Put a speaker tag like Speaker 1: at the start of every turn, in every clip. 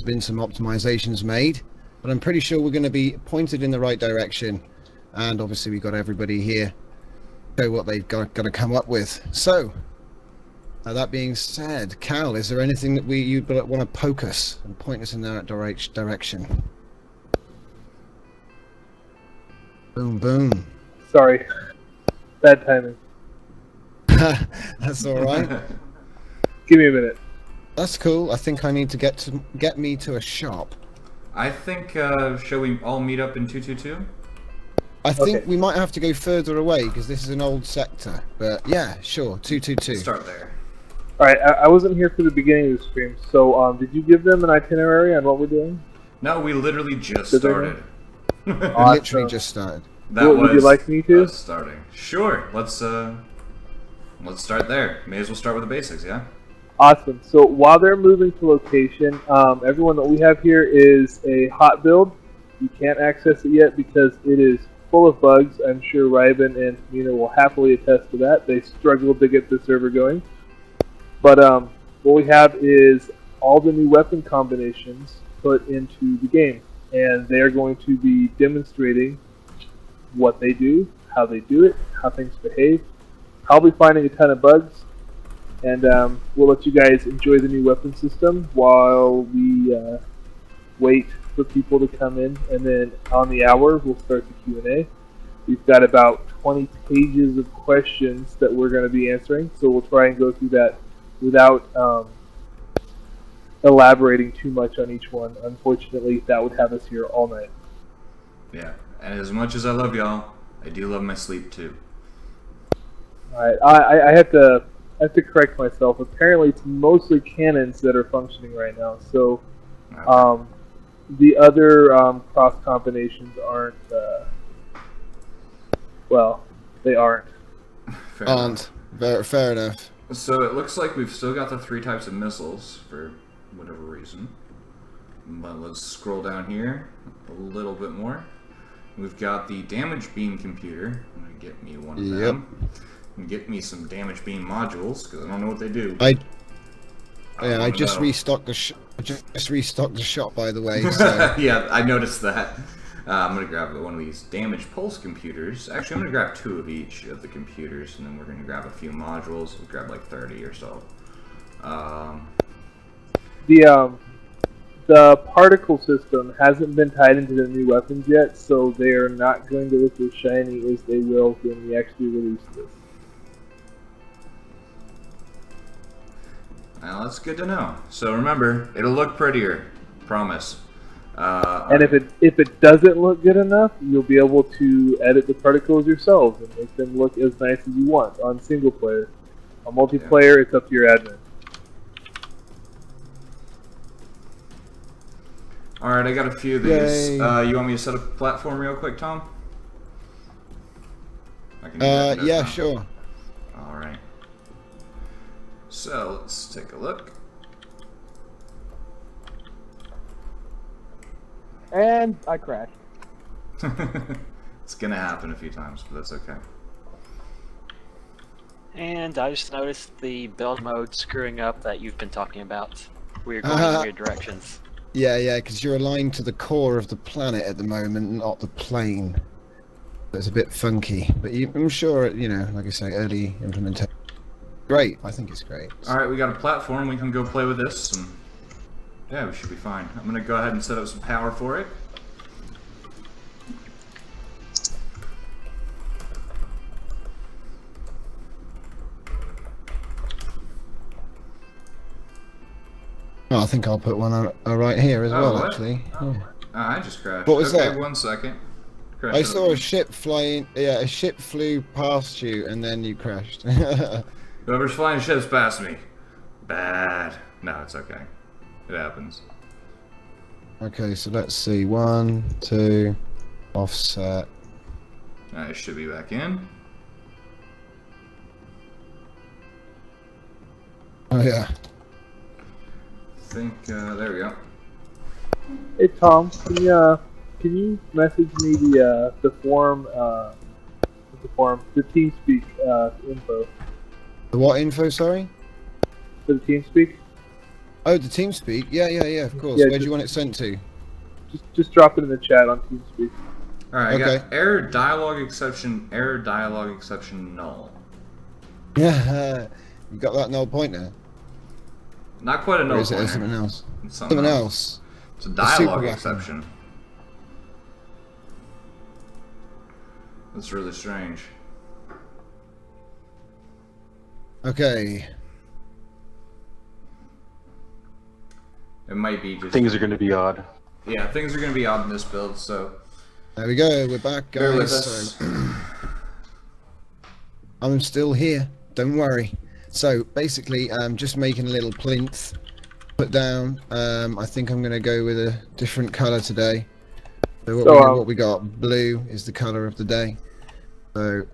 Speaker 1: been some optimizations made, but I'm pretty sure we're going to be pointed in the right direction. And obviously we've got everybody here show what they've got to come up with. So that being said, Cal, is there anything that you want to poke us and point us in that direction? Boom, boom.
Speaker 2: Sorry. Bad timing.
Speaker 1: That's all right.
Speaker 2: Give me a minute.
Speaker 1: That's cool. I think I need to get me to a shop.
Speaker 3: I think, shall we all meet up in 222?
Speaker 1: I think we might have to go further away because this is an old sector. But yeah, sure, 222.
Speaker 3: Start there.
Speaker 2: Alright, I wasn't here for the beginning of the stream, so did you give them an itinerary on what we're doing?
Speaker 3: No, we literally just started.
Speaker 1: We literally just started.
Speaker 2: Would you like me to?
Speaker 3: Starting. Sure, let's start there. May as well start with the basics, yeah?
Speaker 2: Awesome. So while they're moving to location, everyone that we have here is a hot build. You can't access it yet because it is full of bugs. I'm sure Ryben and Tamina will happily attest to that. They struggled to get the server going. But what we have is all the new weapon combinations put into the game. And they are going to be demonstrating what they do, how they do it, how things behave. Probably finding a ton of bugs. And we'll let you guys enjoy the new weapon system while we wait for people to come in. And then on the hour, we'll start the Q&A. We've got about 20 pages of questions that we're going to be answering. So we'll try and go through that without elaborating too much on each one. Unfortunately, that would have us here all night.
Speaker 3: Yeah, and as much as I love y'all, I do love my sleep too.
Speaker 2: Alright, I have to correct myself. Apparently, it's mostly cannons that are functioning right now. So, the other cross combinations aren't. Well, they aren't.
Speaker 1: Fair enough.
Speaker 3: So it looks like we've still got the 3 types of missiles for whatever reason. But let's scroll down here a little bit more. We've got the damage beam computer. I'm gonna get me one of them. And get me some damage beam modules because I don't know what they do.
Speaker 1: I just restocked the shop, by the way. So.
Speaker 3: Yeah, I noticed that. I'm gonna grab one of these damage pulse computers. Actually, I'm gonna grab 2 of each of the computers, and then we're gonna grab a few modules. We'll grab like 30 or so.
Speaker 2: The particle system hasn't been tied into the new weapons yet, so they are not going to look as shiny as they will when we actually release this.
Speaker 3: Well, that's good to know. So remember, it'll look prettier. Promise.
Speaker 2: And if it doesn't look good enough, you'll be able to edit the particles yourselves and make them look as nice as you want on single player. On multiplayer, it's up to your admin.
Speaker 3: Alright, I got a few of these. You want me to set up a platform real quick, Tom? I can do that
Speaker 1: yeah,
Speaker 3: now.
Speaker 1: sure.
Speaker 3: Alright. So, let's take a look.
Speaker 2: And I crashed.
Speaker 3: It's gonna happen a few times, but that's okay.
Speaker 4: And I just noticed the build mode screwing up that you've been talking about. We're going in weird directions.
Speaker 1: Yeah, because you're aligned to the core of the planet at the moment, not the plane. It's a bit funky, but I'm sure, like I say, early implementation. Great, I think it's great.
Speaker 3: Alright, we got a platform, we can go play with this, and yeah, we should be fine. I'm gonna go ahead and set up some power for it.
Speaker 1: Oh, I think I'll put one right here as well,
Speaker 3: what?
Speaker 1: actually. Yeah.
Speaker 3: I just crashed.
Speaker 1: What was that?
Speaker 3: 1 second.
Speaker 1: I saw a ship flying. Yeah, a ship flew past you, and then you crashed.
Speaker 3: Whoever's flying ships past me. Bad. No, it's okay. It happens.
Speaker 1: Okay, so let's see. 1, 2, offset.
Speaker 3: I should be back in.
Speaker 1: Oh yeah.
Speaker 3: I think, there we go.
Speaker 2: Hey Tom, can you message me the forum, the TeamSpeak info?
Speaker 1: The what info? Sorry.
Speaker 2: For the TeamSpeak?
Speaker 1: Oh, the TeamSpeak. Yeah, of course.
Speaker 2: Yeah,
Speaker 1: Where do you want it sent to?
Speaker 2: Just drop it in the chat on TeamSpeak.
Speaker 3: Alright, I
Speaker 1: Okay.
Speaker 3: got error dialogue exception null.
Speaker 1: Yeah, you got that null pointer.
Speaker 3: Not quite a
Speaker 1: Or
Speaker 3: null
Speaker 1: is it
Speaker 3: pointer.
Speaker 1: something else?
Speaker 3: It's
Speaker 1: Something else.
Speaker 3: It's a
Speaker 1: super
Speaker 3: dialogue
Speaker 1: weapon.
Speaker 3: exception. That's really strange.
Speaker 1: Okay.
Speaker 3: It might be just
Speaker 5: Things are going to be odd.
Speaker 3: yeah, things are gonna be odd in this build, so
Speaker 1: There we go. We're back,
Speaker 3: bear with
Speaker 1: guys.
Speaker 3: us.
Speaker 1: So, I'm still here. Don't worry. So basically, I'm just making a little plinth. Put down. I think I'm gonna go with a different color today. So what we got? Blue is the color of the day. So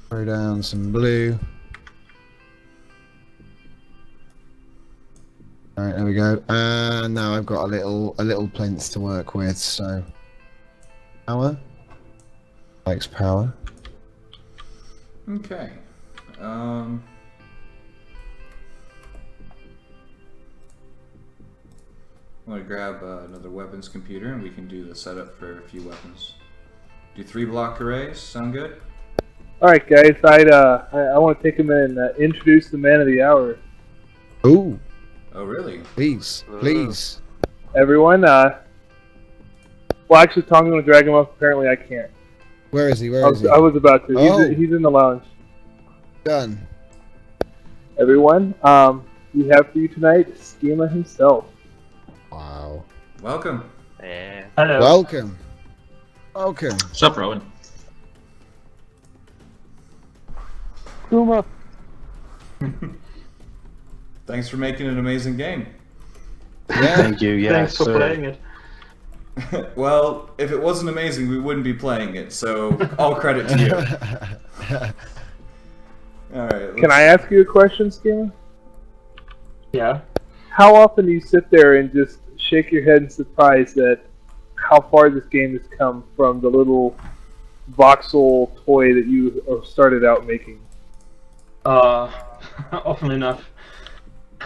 Speaker 1: throw down some blue. All right, there we go. And now I've got a little plinth to work with. So power likes power.
Speaker 3: Okay. I'm gonna grab another weapons computer and we can do the setup for a few weapons. Do 3 block arrays, sound good?
Speaker 2: All right, guys. I want to take a minute and introduce the man of the hour.
Speaker 1: Ooh,
Speaker 3: Oh really?
Speaker 1: please, please.
Speaker 2: Everyone. Well, actually, Tom, I'm going to drag him up. Apparently, I can't.
Speaker 1: Where is he?
Speaker 2: I
Speaker 1: Where is he?
Speaker 2: was about to.
Speaker 1: Oh.
Speaker 2: He's in the lounge.
Speaker 1: Done.
Speaker 2: Everyone, we have for you tonight Schema himself.
Speaker 1: Wow.
Speaker 3: Welcome.
Speaker 4: Yeah.
Speaker 6: Hello.
Speaker 1: Welcome. Welcome.
Speaker 6: What's up, Rowan?
Speaker 2: Kuma.
Speaker 3: Thanks for making an amazing game.
Speaker 1: Yeah.
Speaker 5: Thank you. Yeah.
Speaker 6: Thanks for
Speaker 5: sir.
Speaker 6: playing it.
Speaker 3: Well, if it wasn't amazing, we wouldn't be playing it, so all credit to you. Alright.
Speaker 2: Can I ask you a question, Schema?
Speaker 6: Yeah.
Speaker 2: How often do you sit there and just shake your head in surprise at how far this game has come from the little voxel toy that you started out making?
Speaker 6: Often enough.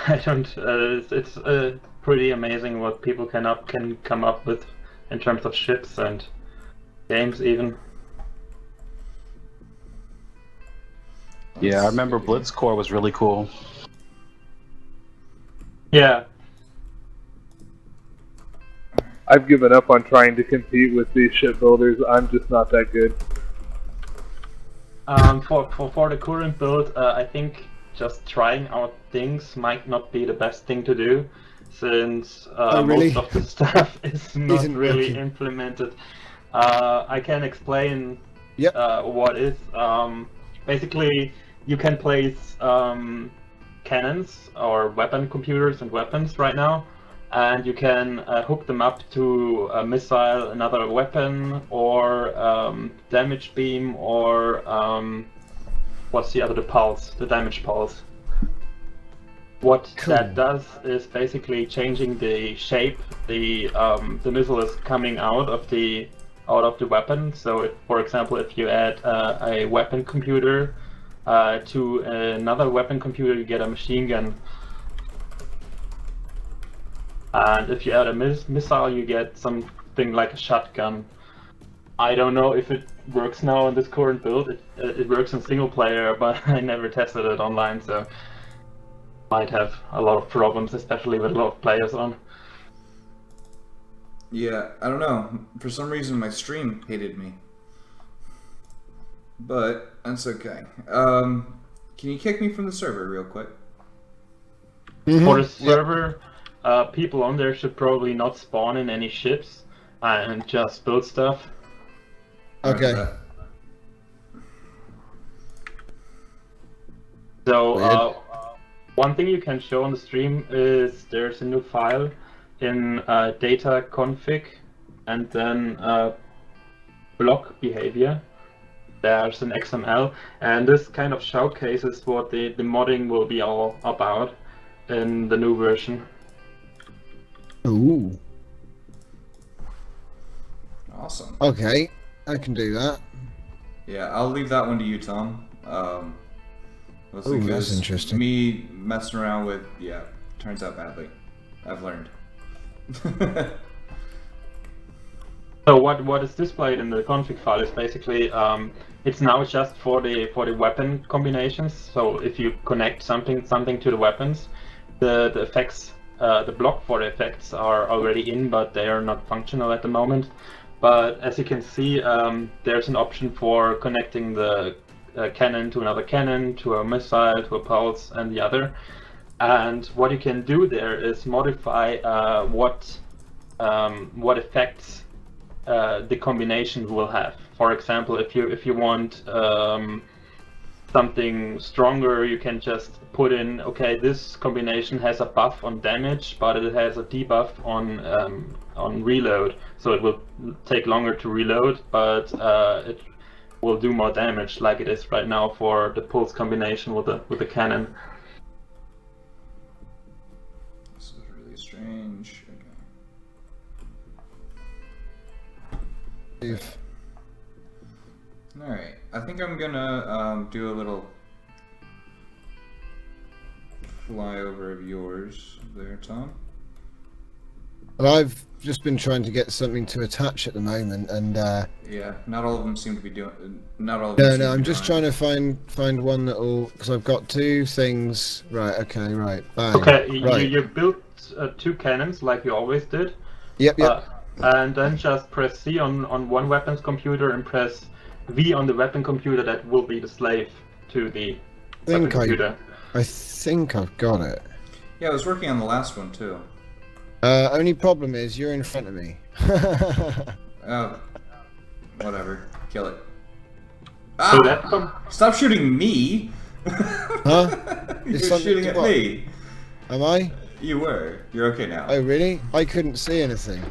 Speaker 6: I don't. It's pretty amazing what people can come up with in terms of ships and games, even.
Speaker 5: Yeah, I remember Blitzcore was really cool.
Speaker 6: Yeah.
Speaker 2: I've given up on trying to compete with these shipbuilders. I'm just not that good.
Speaker 6: For the current build, I think just trying out things might not be the best thing to do, since
Speaker 1: really?
Speaker 6: most of the stuff is not
Speaker 1: Isn't
Speaker 6: really
Speaker 1: working.
Speaker 6: implemented. I can explain
Speaker 1: Yep.
Speaker 6: what is. Basically, you can place cannons or weapon computers and weapons right now, and you can hook them up to a missile, another weapon, or damage beam, or what's the other? The pulse, the damage pulse. What
Speaker 1: Cool.
Speaker 6: that does is basically changing the shape. The missile is coming out of the weapon. So, for example, if you add a weapon computer to another weapon computer, you get a machine gun. And if you add a missile, you get something like a shotgun. I don't know if it works now in this current build. It works in single player, but I never tested it online, so might have a lot of problems, especially with a lot of players on.
Speaker 3: Yeah, I don't know. For some reason, my stream hated me. But that's okay. Can you kick me from the server real quick?
Speaker 6: For the server, people on there should probably not spawn in any ships and just build stuff.
Speaker 1: Okay.
Speaker 3: Roger
Speaker 6: So,
Speaker 1: Weird.
Speaker 6: one thing you can show on the stream is there's a new file in data config and then block behavior. There's an XML, and this kind of showcases what the modding will be all about in the new version.
Speaker 1: Ooh.
Speaker 3: Awesome.
Speaker 1: Okay. I can do that.
Speaker 3: Yeah, I'll leave that one to you, Tom. Mostly
Speaker 1: Ooh, that's
Speaker 3: 'cause
Speaker 1: interesting.
Speaker 3: Me messing around with turns out badly. I've learned.
Speaker 6: So what is displayed in the config file is basically it's now just for the weapon combinations. So if you connect something to the weapons, the effects, the block for the effects are already in, but they are not functional at the moment. But as you can see, there's an option for connecting the cannon to another cannon, to a missile, to a pulse, and the other. And what you can do there is modify what effects the combination will have. For example, if you want something stronger, you can just put in, okay, this combination has a buff on damage, but it has a debuff on reload, so it will take longer to reload, but it will do more damage, like it is right now for the pulse combination with the cannon.
Speaker 3: This is really strange. Okay. Alright, I think I'm gonna do a little flyover of yours there, Tom.
Speaker 1: Well, I've just been trying to get something to attach at the moment, and
Speaker 3: Yeah, not all of them seem to be doing. Not all of them.
Speaker 1: no, I'm just trying to find one that'll, because I've got two things. Right, okay, right, bang.
Speaker 6: Okay,
Speaker 1: right.
Speaker 6: you built two cannons like you always did.
Speaker 1: Yep.
Speaker 6: And then just press C on one weapons computer and press V on the weapon computer that will be the slave to the weapon computer.
Speaker 1: I think I've got it.
Speaker 3: Yeah, I was working on the last one too.
Speaker 1: Only problem is you're in front of me.
Speaker 3: Oh, whatever. Kill it.
Speaker 6: So
Speaker 3: Ah!
Speaker 6: that
Speaker 3: Stop shooting me!
Speaker 1: Huh?
Speaker 3: You're
Speaker 1: It's something
Speaker 3: shooting
Speaker 1: to
Speaker 3: at
Speaker 1: what?
Speaker 3: me.
Speaker 1: Am I?
Speaker 3: You were. You're okay now.
Speaker 1: Oh, really? I couldn't see anything.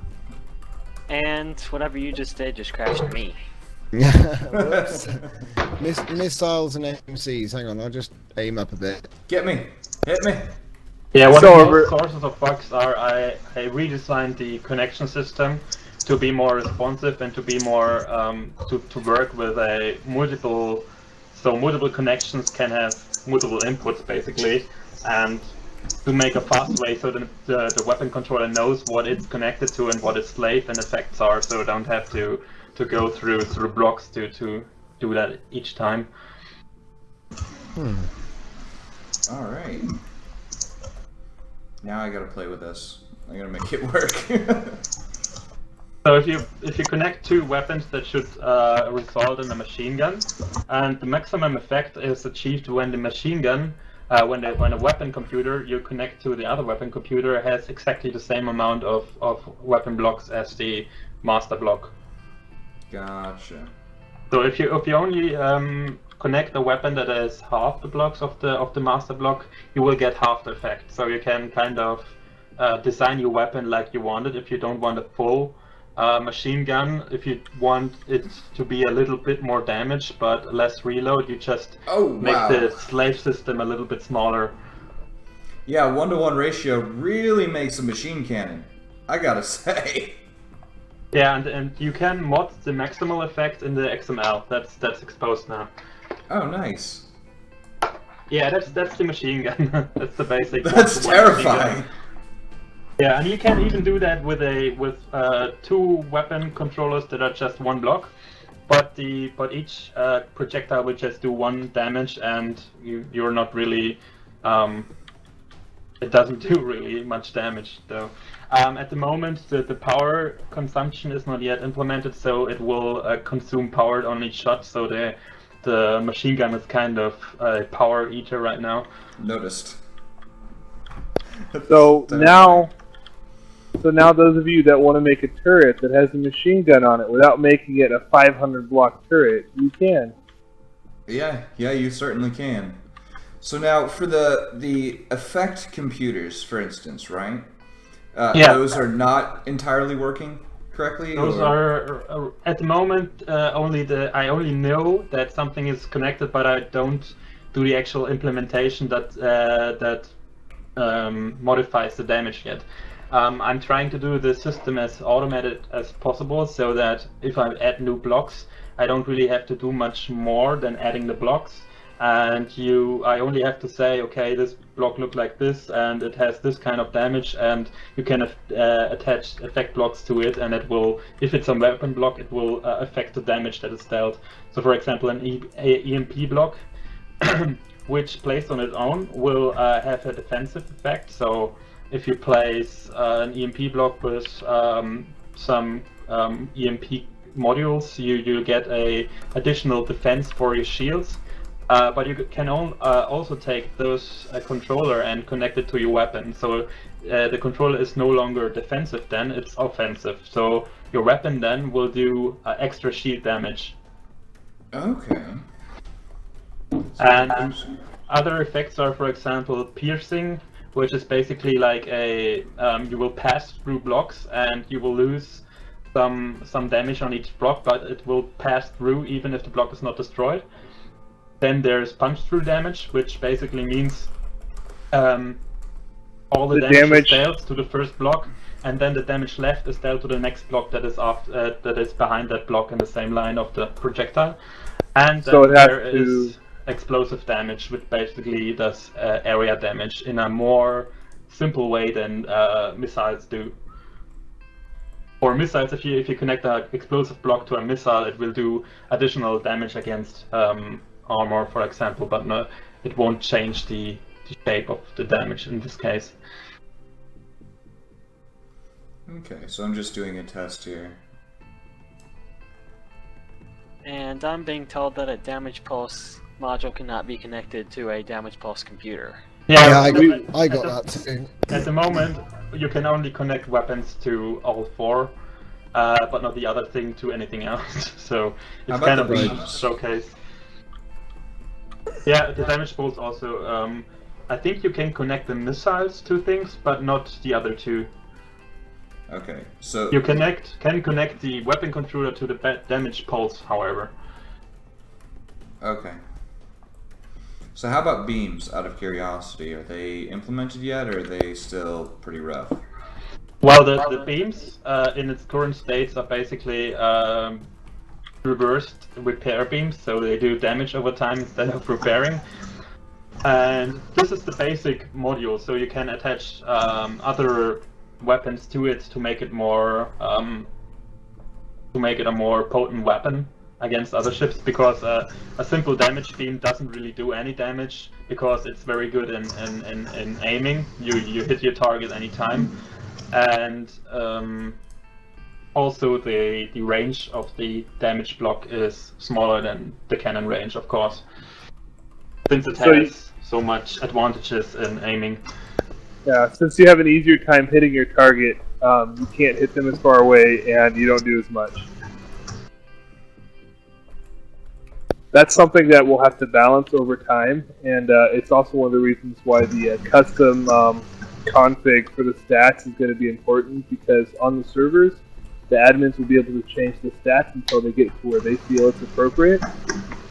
Speaker 4: And whatever you just did just crashed me.
Speaker 1: Whoops. Missiles and AMCs. Hang on, I'll just aim up a bit.
Speaker 3: Get me! Hit me!
Speaker 6: Yeah, one
Speaker 2: So,
Speaker 6: of the sources of bugs are I redesigned the connection system to be more responsive and to be more to work with a multiple connections can have multiple inputs basically, and to make a fast way so that the weapon controller knows what it's connected to and what its slave and effects are, so don't have to go through blocks to do that each time.
Speaker 3: Alright. Now I gotta play with this. I gotta make it work.
Speaker 6: So if you connect two weapons, that should result in a machine gun, and the maximum effect is achieved when the machine gun, when a weapon computer you connect to the other weapon computer has exactly the same amount of weapon blocks as the master block.
Speaker 3: Gotcha.
Speaker 6: So if you only connect a weapon that has half the blocks of the master block, you will get half the effect. So you can kind of design your weapon like you want it. If you don't want a full machine gun, if you want it to be a little bit more damage but less reload, you just make the slave system a little bit smaller.
Speaker 3: Yeah, 1-to-1 ratio really makes a machine cannon, I gotta say.
Speaker 6: Yeah, and you can mod the maximal effect in the XML. That's exposed now.
Speaker 3: Oh, nice.
Speaker 6: Yeah, that's the machine gun. That's the basic.
Speaker 3: That's terrifying.
Speaker 6: Yeah, and you can even do that with two weapon controllers that are just one block, but each projectile will just do one damage, and you're not really. It doesn't do really much damage though. At the moment, the power consumption is not yet implemented, so it will consume power on each shot. So the machine gun is kind of a power eater right now.
Speaker 3: Noticed.
Speaker 2: So now those of you that want to make a turret that has a machine gun on it without making it a 500 block turret, you can.
Speaker 3: Yeah, you certainly can. So now for the effect computers, for instance, right?
Speaker 6: Yeah.
Speaker 3: Those are not entirely working correctly?
Speaker 6: Those are at the moment I only know that something is connected, but I don't do the actual implementation that modifies the damage yet. I'm trying to do the system as automated as possible, so that if I add new blocks, I don't really have to do much more than adding the blocks. and I only have to say, okay, this block look like this, and it has this kind of damage, and you can attach effect blocks to it, and it will, if it's a weapon block, it will affect the damage that is dealt. So, for example, an EMP block, which placed on its own will have a defensive effect. So, if you place an EMP block with some EMP modules, you get a additional defense for your shields. But you can also take those controller and connect it to your weapon. So the controller is no longer defensive then, it's offensive. So your weapon then will do extra shield damage.
Speaker 3: Okay.
Speaker 6: And other effects are, for example, piercing, which is basically like a you will pass through blocks and you will lose some damage on each block, but it will pass through even if the block is not destroyed. Then there's punch through damage, which basically means all the damage is dealt to the first block, and then the damage left is dealt to the next block that is behind that block in the same line of the projectile. And then there is explosive damage, which basically does area damage in a more simple way than missiles do. For missiles, if you connect an explosive block to a missile, it will do additional damage against armor, for example, but no, it won't change the shape of the damage in this case.
Speaker 3: Okay, so I'm just doing a test here.
Speaker 4: And I'm being told that a damage pulse module cannot be connected to a damage pulse computer.
Speaker 1: Yeah, I got that too.
Speaker 6: At the moment, you can only connect weapons to all four, but not the other thing to anything else. So it's kind of a showcase. Yeah, the damage bolts also. I think you can connect the missiles to things, but not the other two.
Speaker 3: Okay, so
Speaker 6: you can connect the weapon controller to the damage pulse, however.
Speaker 3: Okay. So how about beams, out of curiosity? Are they implemented yet, or are they still pretty rough?
Speaker 6: Well, the beams in its current states are basically reversed repair beams, so they do damage over time instead of repairing. And this is the basic module, so you can attach other weapons to it to make it more a more potent weapon against other ships, because a simple damage beam doesn't really do any damage because it's very good in aiming. You hit your target anytime, and also the range of the damage block is smaller than the cannon range, of course, since it has so much advantages in aiming.
Speaker 2: Yeah, since you have an easier time hitting your target, you can't hit them as far away, and you don't do as much. That's something that we'll have to balance over time, and it's also one of the reasons why the custom config for the stats is going to be important, because on the servers, the admins will be able to change the stats until they get to where they feel it's appropriate.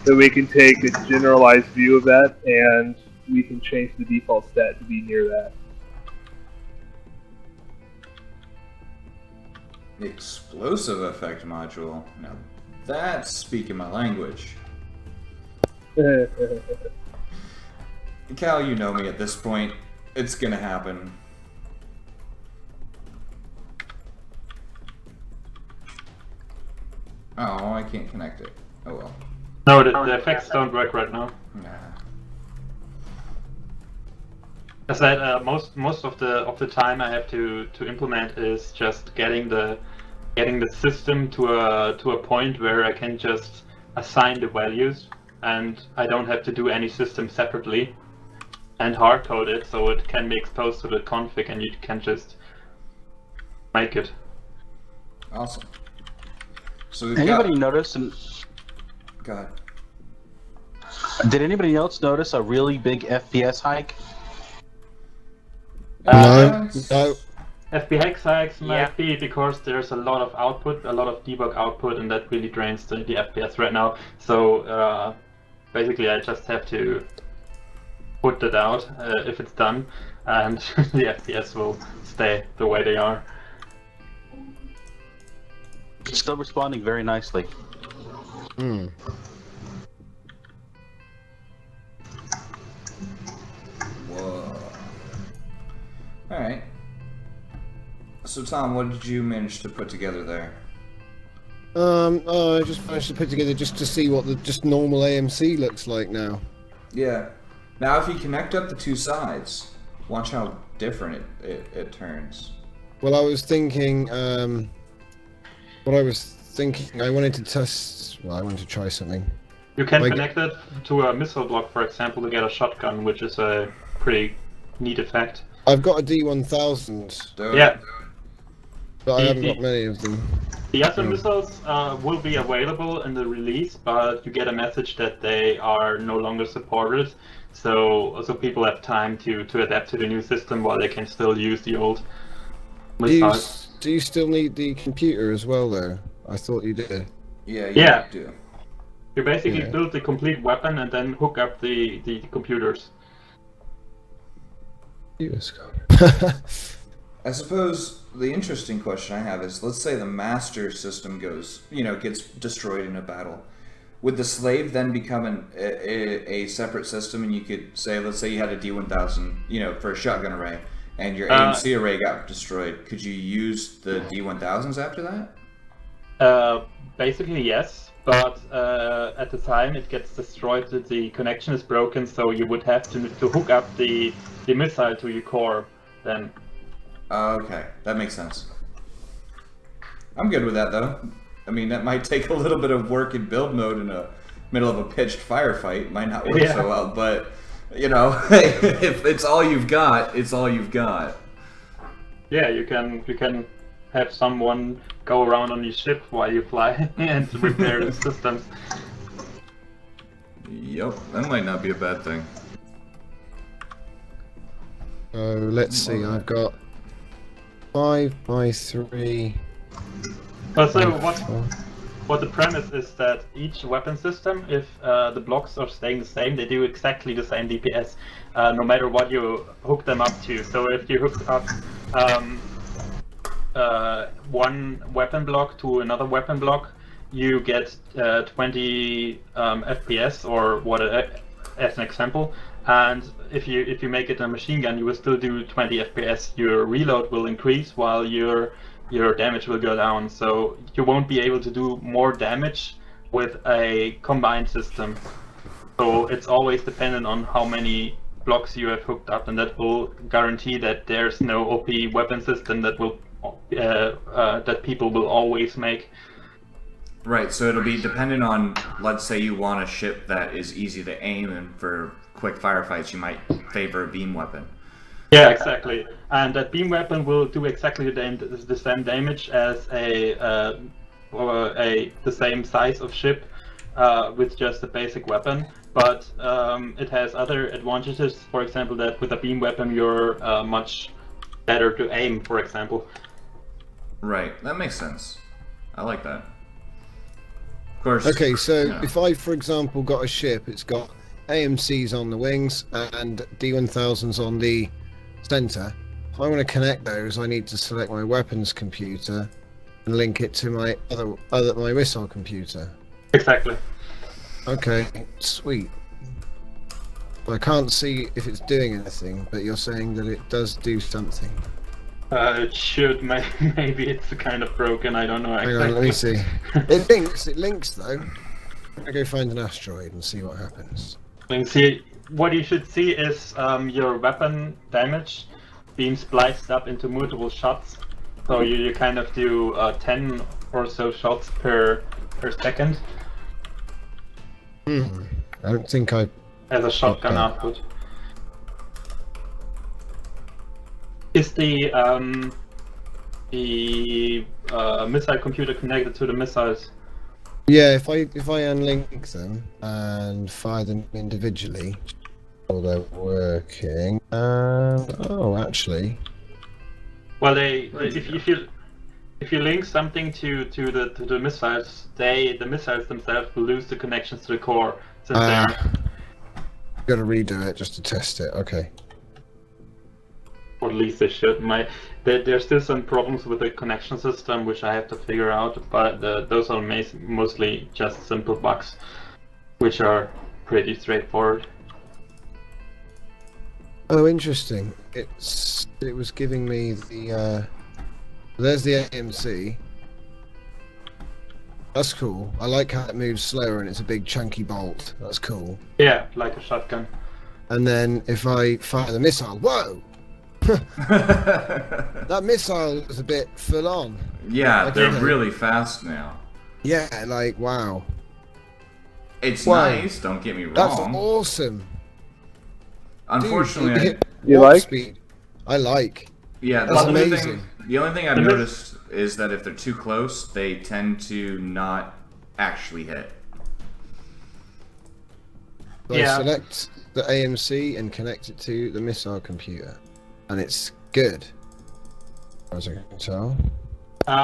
Speaker 2: So we can take a generalized view of that, and we can change the default stat to be near that.
Speaker 3: Explosive effect module. Now that's speaking my language. Cal, you know me at this point. It's gonna happen. Oh, I can't connect it. Oh well.
Speaker 6: No, the effects don't work right now.
Speaker 3: Nah.
Speaker 6: As I said, most of the time I have to implement is just getting the system to a point where I can just assign the values, and I don't have to do any system separately and hard code it, so it can be exposed to the config and you can just make it.
Speaker 3: Awesome. So we've
Speaker 5: Anybody
Speaker 3: got...
Speaker 5: notice?
Speaker 3: Go ahead.
Speaker 5: Did anybody else notice a really big FPS hike?
Speaker 1: No.
Speaker 6: FPS hikes might be because there's a lot of output, a lot of debug output, and that really drains the FPS right now. So basically I just have to put that out if it's done, and the FPS will stay the way they are.
Speaker 5: Still responding very nicely.
Speaker 3: All right. So Tom, what did you manage to put together there?
Speaker 1: I just managed to put together just to see what the just normal AMC looks like now.
Speaker 3: Yeah. Now, if you connect up the two sides, watch how different it turns.
Speaker 1: Well, I was thinking, I wanted to test. Well, I wanted to try something.
Speaker 6: You can
Speaker 1: Like-
Speaker 6: connect it to a missile block, for example, to get a shotgun, which is a pretty neat effect.
Speaker 1: I've got a D1000,
Speaker 3: Do it.
Speaker 6: Yeah,
Speaker 1: but I haven't got many of them.
Speaker 6: the other missiles will be available in the release, but you get a message that they are no longer supported. So people have time to adapt to the new system while they can still use the old missiles.
Speaker 1: Do you still need the computer as well, though? I thought you did.
Speaker 3: Yeah.
Speaker 6: Yeah.
Speaker 3: Do.
Speaker 6: You basically
Speaker 1: Yeah.
Speaker 6: build the complete weapon and then hook up the computers.
Speaker 3: I suppose the interesting question I have is, let's say the master system gets destroyed in a battle. Would the slave then become a separate system, and you could say, let's say you had a D1000, for a shotgun array, and your AMC array got destroyed. Could you use the D1000s after that?
Speaker 6: Basically, yes, but at the time it gets destroyed, the connection is broken, so you would have to hook up the missile to your core then.
Speaker 3: Okay, that makes sense. I'm good with that, though. I mean, that might take a little bit of work in build mode in the middle of a pitched firefight. It might not work
Speaker 6: Yeah.
Speaker 3: so well, but, if it's all you've got, it's all you've got.
Speaker 6: Yeah, you can have someone go around on your ship while you fly and repair the systems.
Speaker 3: Yep, that might not be a bad thing.
Speaker 1: So let's see. I've got 5x3.
Speaker 6: So what the premise is that each weapon system, if the blocks are staying the same, they do exactly the same DPS, no matter what you hook them up to. So if you hook up one weapon block to another weapon block, you get 20 FPS or what, as an example. And if you make it a machine gun, you will still do 20 FPS. Your reload will increase while your damage will go down. So you won't be able to do more damage with a combined system. So it's always dependent on how many blocks you have hooked up, and that will guarantee that there's no OP weapon system that will that people will always make.
Speaker 3: Right, so it'll be dependent on, let's say you want a ship that is easy to aim, and for quick firefights you might favor a beam weapon.
Speaker 6: Yeah, exactly. And that beam weapon will do exactly the same damage as the same size of ship with just a basic weapon. But it has other advantages. For example, that with a beam weapon you're much better to aim, for example.
Speaker 3: Right, that makes sense. I like that. Of course.
Speaker 1: Okay, so if I, for example, got a ship, it's got AMCs on the wings and D1000s on the center. If I want to connect those, I need to select my weapons computer and link it to my my missile computer.
Speaker 6: Exactly.
Speaker 1: Okay, sweet. I can't see if it's doing anything, but you're saying that it does do something.
Speaker 6: It should. Maybe it's kind of broken. I don't know
Speaker 1: Hang
Speaker 6: exactly.
Speaker 1: on, let me see. It links though. I'm gonna go find an asteroid and see what happens.
Speaker 6: You see, what you should see is your weapon damage being spliced up into multiple shots. So you kind of do 10 or so shots per second
Speaker 1: I don't think I.
Speaker 6: as a shotgun
Speaker 1: Okay.
Speaker 6: output. Is the missile computer connected to the missiles?
Speaker 1: Yeah, if I unlink them and fire them individually, oh, they're working. Oh, actually,
Speaker 6: Well, if you link something to the missiles, the missiles themselves will lose the connections to the core. Since they're
Speaker 1: gotta redo it just to test it. Okay.
Speaker 6: or at least they should. There's still some problems with the connection system which I have to figure out, but those are mostly just simple bugs, which are pretty straightforward.
Speaker 1: Oh, interesting. it was giving me the there's the AMC. That's cool. I like how it moves slower and it's a big chunky bolt. That's cool.
Speaker 6: Yeah, like a shotgun.
Speaker 1: And then if I fire the missile, whoa! That missile is a bit full on.
Speaker 3: Yeah,
Speaker 1: Like,
Speaker 3: they're
Speaker 1: okay.
Speaker 3: really fast now.
Speaker 1: Yeah, like wow.
Speaker 3: It's
Speaker 1: Wow.
Speaker 3: nice, don't get me wrong.
Speaker 1: That's awesome.
Speaker 3: Unfortunately,
Speaker 1: Dude,
Speaker 2: You
Speaker 1: warp
Speaker 2: like?
Speaker 1: speed. I like.
Speaker 3: yeah,
Speaker 1: That's
Speaker 3: the only
Speaker 1: amazing.
Speaker 3: the only thing I've
Speaker 6: Mhm.
Speaker 3: noticed is that if they're too close, they tend to not actually hit.
Speaker 1: So I
Speaker 6: Yeah.
Speaker 1: select the AMC and connect it to the missile computer, and it's good. As I can tell.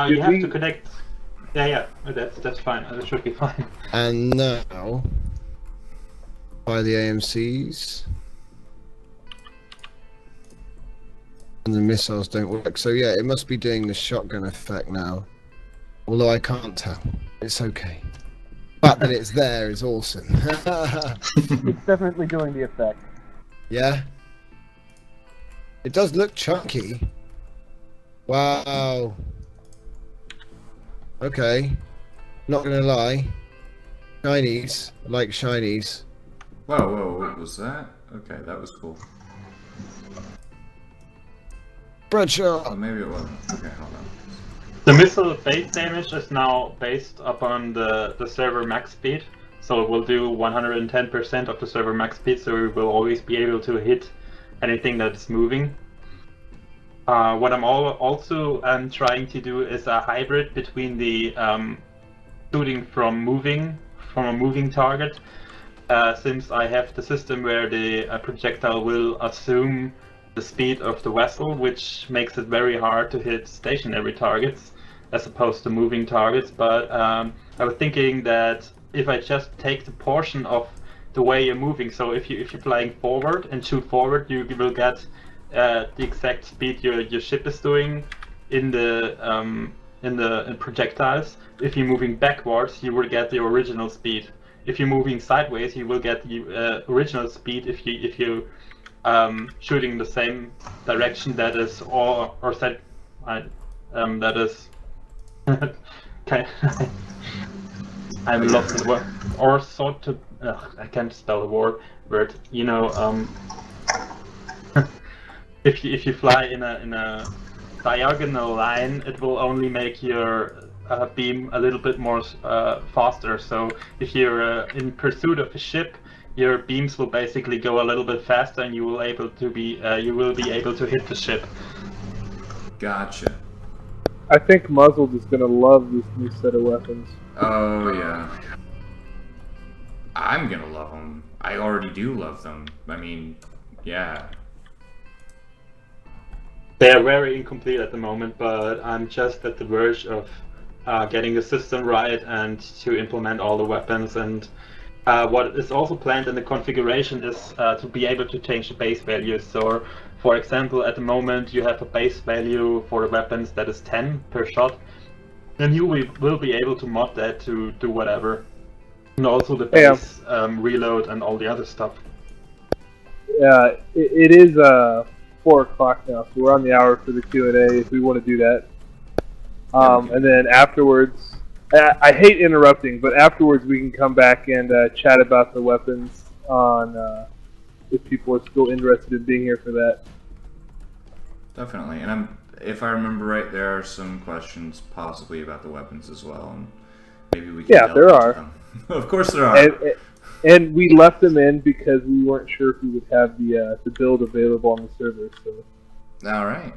Speaker 6: You
Speaker 2: Did
Speaker 6: have
Speaker 2: we-
Speaker 6: to connect. Yeah, that's fine. That should be fine.
Speaker 1: And now, by the AMCs, and the missiles don't work. So yeah, it must be doing the shotgun effect now. Although I can't tell. It's okay. The fact that it's there is awesome.
Speaker 2: It's definitely doing the effect.
Speaker 1: Yeah. It does look chunky. Wow. Okay. Not gonna lie. Shinies. I like shinies.
Speaker 3: Whoa, what was that? Okay, that was cool.
Speaker 1: Bradshaw.
Speaker 3: Oh, maybe it wasn't. Okay, hold on.
Speaker 6: The missile base damage is now based upon the server max speed, so it will do 110% of the server max speed, so we will always be able to hit anything that is moving. What I'm also trying to do is a hybrid between the shooting from a moving target, since I have the system where the projectile will assume the speed of the vessel, which makes it very hard to hit stationary targets as opposed to moving targets. But I was thinking that if I just take the portion of the way you're moving, so if you're flying forward and shoot forward, you will get the exact speed your ship is doing in projectiles. If you're moving backwards, you will get the original speed. If you're moving sideways, you will get the original speed if you shooting the same direction that is that is okay. I'm lost in the word. Or sort of I can't spell the word. You know, if you fly in a diagonal line, it will only make your beam a little bit more faster. So if you're in pursuit of a ship, your beams will basically go a little bit faster, and you will be able to hit the ship.
Speaker 3: Gotcha.
Speaker 2: I think Muzzled is gonna love this new set of weapons.
Speaker 3: Oh, yeah. I'm gonna love them. I already do love them. I mean, yeah.
Speaker 6: They are very incomplete at the moment, but I'm just at the verge of getting the system right and to implement all the weapons. And what is also planned in the configuration is to be able to change the base values. So, for example, at the moment you have a base value for the weapons that is 10 per shot, and you will be able to mod that to do whatever. And also the base reload and all the other stuff.
Speaker 2: It is 4 o'clock now, so we're on the hour for the Q&A if we want to do that. And then afterwards, I hate interrupting, but afterwards we can come back and chat about the weapons on if people are still interested in being here for that.
Speaker 3: Definitely. And if I remember right, there are some questions possibly about the weapons as well, and maybe we can
Speaker 2: Yeah,
Speaker 3: delve
Speaker 2: there
Speaker 3: into
Speaker 2: are.
Speaker 3: them. Of course there are.
Speaker 2: And we left them in because we weren't sure if we would have the build available on the server. So.
Speaker 3: All right.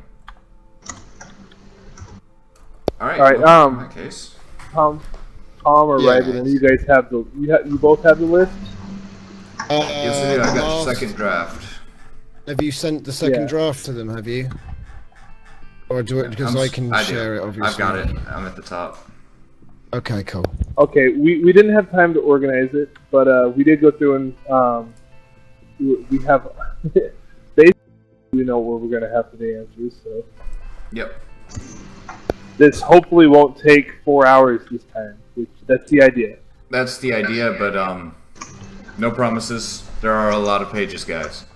Speaker 3: All right.
Speaker 2: All right,
Speaker 3: Well, in that case,
Speaker 2: Tom or
Speaker 1: Yeah.
Speaker 2: Ryden, and you guys have you both have the list.
Speaker 3: yes, I do. I got
Speaker 1: Last-
Speaker 3: your second draft.
Speaker 1: Have you sent the second
Speaker 2: Yeah.
Speaker 1: draft to them? Have you? Or do it because I can
Speaker 3: do.
Speaker 1: share it? Obviously,
Speaker 3: I've got it. I'm at the top.
Speaker 1: Okay, cool.
Speaker 2: Okay, we didn't have time to organize it, but we did go through and we have basically we know where we're gonna have for the answers. So
Speaker 3: Yep.
Speaker 2: this hopefully won't take 4 hours this time, which that's the idea.
Speaker 3: That's the idea, but no promises. There are a lot of pages, guys.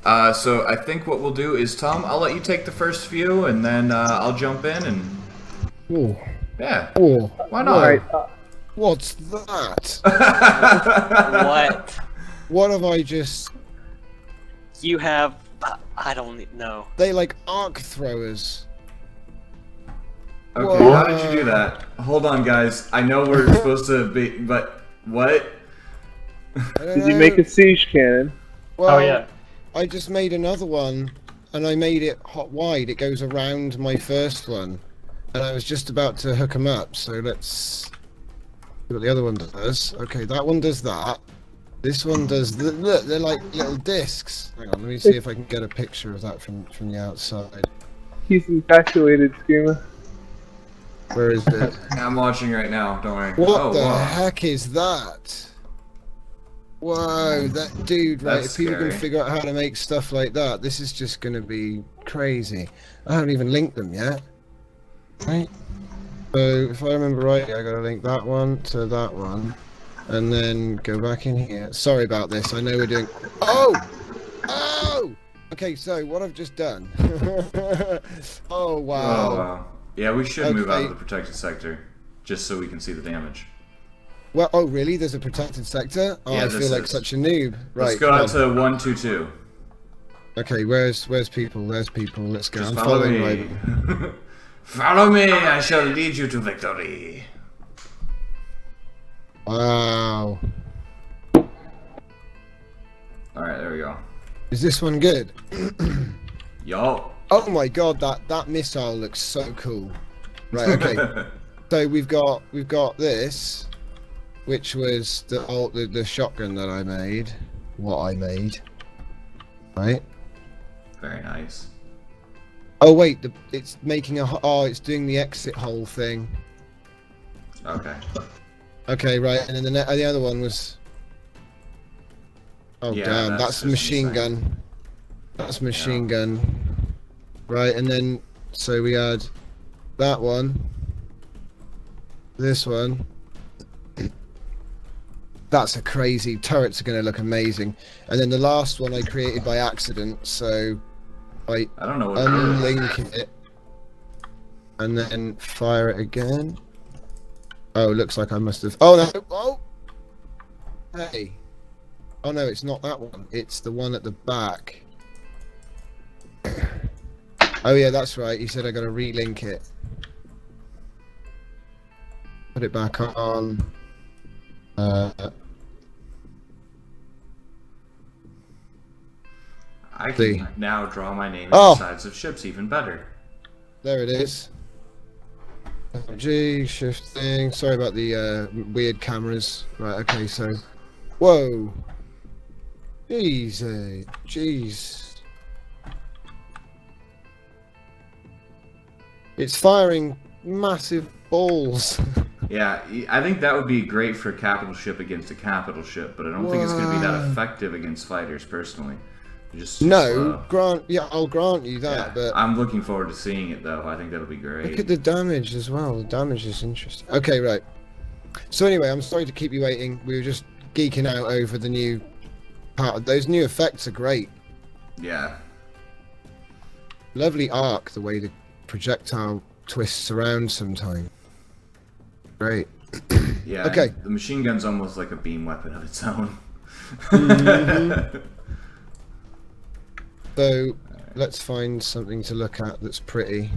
Speaker 3: So I think what we'll do is, Tom, I'll let you take the first few, and then I'll jump in and
Speaker 1: Oh,
Speaker 3: yeah.
Speaker 1: oh,
Speaker 3: Why not?
Speaker 2: Alright,
Speaker 1: what's that?
Speaker 4: What?
Speaker 1: What have I just...
Speaker 4: You have... I don't know.
Speaker 1: They like arc throwers.
Speaker 3: Okay,
Speaker 1: Whoa.
Speaker 3: how did you do that? Hold on, guys. I know we're supposed to be, but what?
Speaker 1: I don't
Speaker 2: did you make
Speaker 1: know.
Speaker 2: a siege cannon?
Speaker 1: Well,
Speaker 6: Oh yeah.
Speaker 1: I just made another one, and I made it hot wide. It goes around my first one, and I was just about to hook them up. So let's see what the other one does. Okay, that one does that. This one does look. They're like little discs. Hang on, let me see if I can get a picture of that from the outside.
Speaker 2: He's infatuated, Screamer.
Speaker 1: Where is it?
Speaker 3: I'm watching right now. Don't worry.
Speaker 1: What
Speaker 3: oh,
Speaker 1: the
Speaker 3: wow.
Speaker 1: heck is that? Whoa, that dude, right,
Speaker 3: That's
Speaker 1: if people can
Speaker 3: scary.
Speaker 1: figure out how to make stuff like that, this is just gonna be crazy. I haven't even linked them yet. Right? So, if I remember right, I gotta link that one to that one, and then go back in here. Sorry about this, I know we're doing... Oh! Oh! Okay, so, what I've just done... Oh, wow.
Speaker 3: Oh, wow. Yeah, we should move out
Speaker 1: Okay.
Speaker 3: of the protected sector, just so we can see the damage.
Speaker 1: Well, oh really? There's a protected sector? Oh,
Speaker 3: Yeah,
Speaker 1: I
Speaker 3: this
Speaker 1: feel like
Speaker 3: is.
Speaker 1: such a noob. Right,
Speaker 3: Let's go
Speaker 1: come
Speaker 3: out
Speaker 1: on.
Speaker 3: to 122.
Speaker 1: Okay, where's people? There's people. Let's go.
Speaker 3: Just
Speaker 1: I'm
Speaker 3: follow
Speaker 1: following
Speaker 3: me.
Speaker 1: my...
Speaker 3: Follow me, I shall lead you to victory.
Speaker 1: Wow.
Speaker 3: Alright, there we go.
Speaker 1: Is this one good?
Speaker 3: Yo.
Speaker 1: Oh my god, that missile looks so cool. Right, okay. So we've got this, which was the shotgun that I made. What I made. Right?
Speaker 3: Very nice.
Speaker 1: Oh wait, it's making it's doing the exit hole thing.
Speaker 3: Okay.
Speaker 1: Okay, right, and then the other one was... Oh
Speaker 3: Yeah,
Speaker 1: damn,
Speaker 3: that's
Speaker 1: that's
Speaker 3: just
Speaker 1: machine
Speaker 3: insane.
Speaker 1: gun. That's machine gun. Right, and then, so we had that one. This one. That's a crazy... Turrets are going to look amazing. And then the last one I created by accident, so I
Speaker 3: I don't know what it is.
Speaker 1: unlink it. And then fire it again. Oh, looks like I must have... Oh, no! Oh! Hey. Oh, no, it's not that one. It's the one at the back. Oh, yeah, that's right. He said I got to relink it. Put it back on.
Speaker 3: I can
Speaker 1: See.
Speaker 3: now draw my name
Speaker 1: Oh.
Speaker 3: on the sides of ships even better.
Speaker 1: There it is. G, shift thing. Sorry about the weird cameras. Right, okay, so... Whoa! Easy. Jeez. It's firing massive balls.
Speaker 3: Yeah, I think that would be great for a capital ship against a capital ship, but I don't think it's going to be that
Speaker 1: Wow.
Speaker 3: effective against fighters, personally. Just
Speaker 1: No, I'll grant you that,
Speaker 3: yeah.
Speaker 1: but
Speaker 3: I'm looking forward to seeing it, though. I think that'll be
Speaker 1: look
Speaker 3: great.
Speaker 1: at the damage as well. The damage is interesting. Okay, right. So anyway, I'm sorry to keep you waiting. We were just geeking out over the new part. Those new effects are great.
Speaker 3: Yeah.
Speaker 1: Lovely arc, the way the projectile twists around sometimes. Great.
Speaker 3: Yeah.
Speaker 1: Okay.
Speaker 3: The machine gun's almost like a beam weapon of its own.
Speaker 1: So let's find something to look at that's pretty.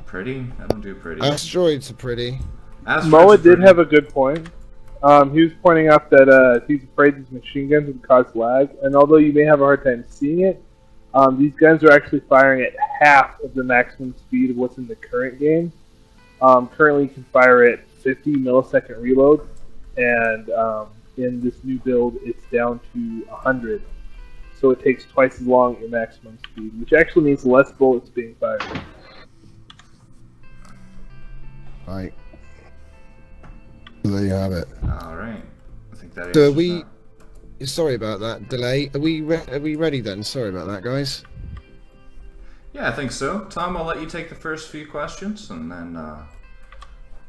Speaker 3: Pretty? I don't do pretty.
Speaker 1: Asteroids are pretty.
Speaker 3: Asteroids
Speaker 2: Moa
Speaker 3: are
Speaker 2: did
Speaker 3: pretty.
Speaker 2: have a good point. He was pointing out that he's afraid these machine guns would cause lag, and although you may have a hard time seeing it, these guns are actually firing at half of the maximum speed of what's in the current game. Currently, you can fire at 50 millisecond reload, and in this new build, it's down to 100. So it takes twice as long at your maximum speed, which actually means less bullets being fired.
Speaker 1: Right. There you have it.
Speaker 3: Alright. I think that
Speaker 1: So are
Speaker 3: answers
Speaker 1: we?
Speaker 3: that.
Speaker 1: Sorry about that delay. Are we ready then? Sorry about that, guys.
Speaker 3: Yeah, I think so. Tom, I'll let you take the first few questions, and then,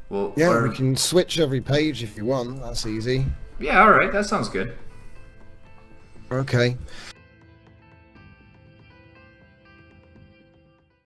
Speaker 3: we'll...
Speaker 1: Yeah,
Speaker 3: or-
Speaker 1: we can switch every page if you want. That's easy.
Speaker 3: Yeah, alright, that sounds good.
Speaker 1: Okay.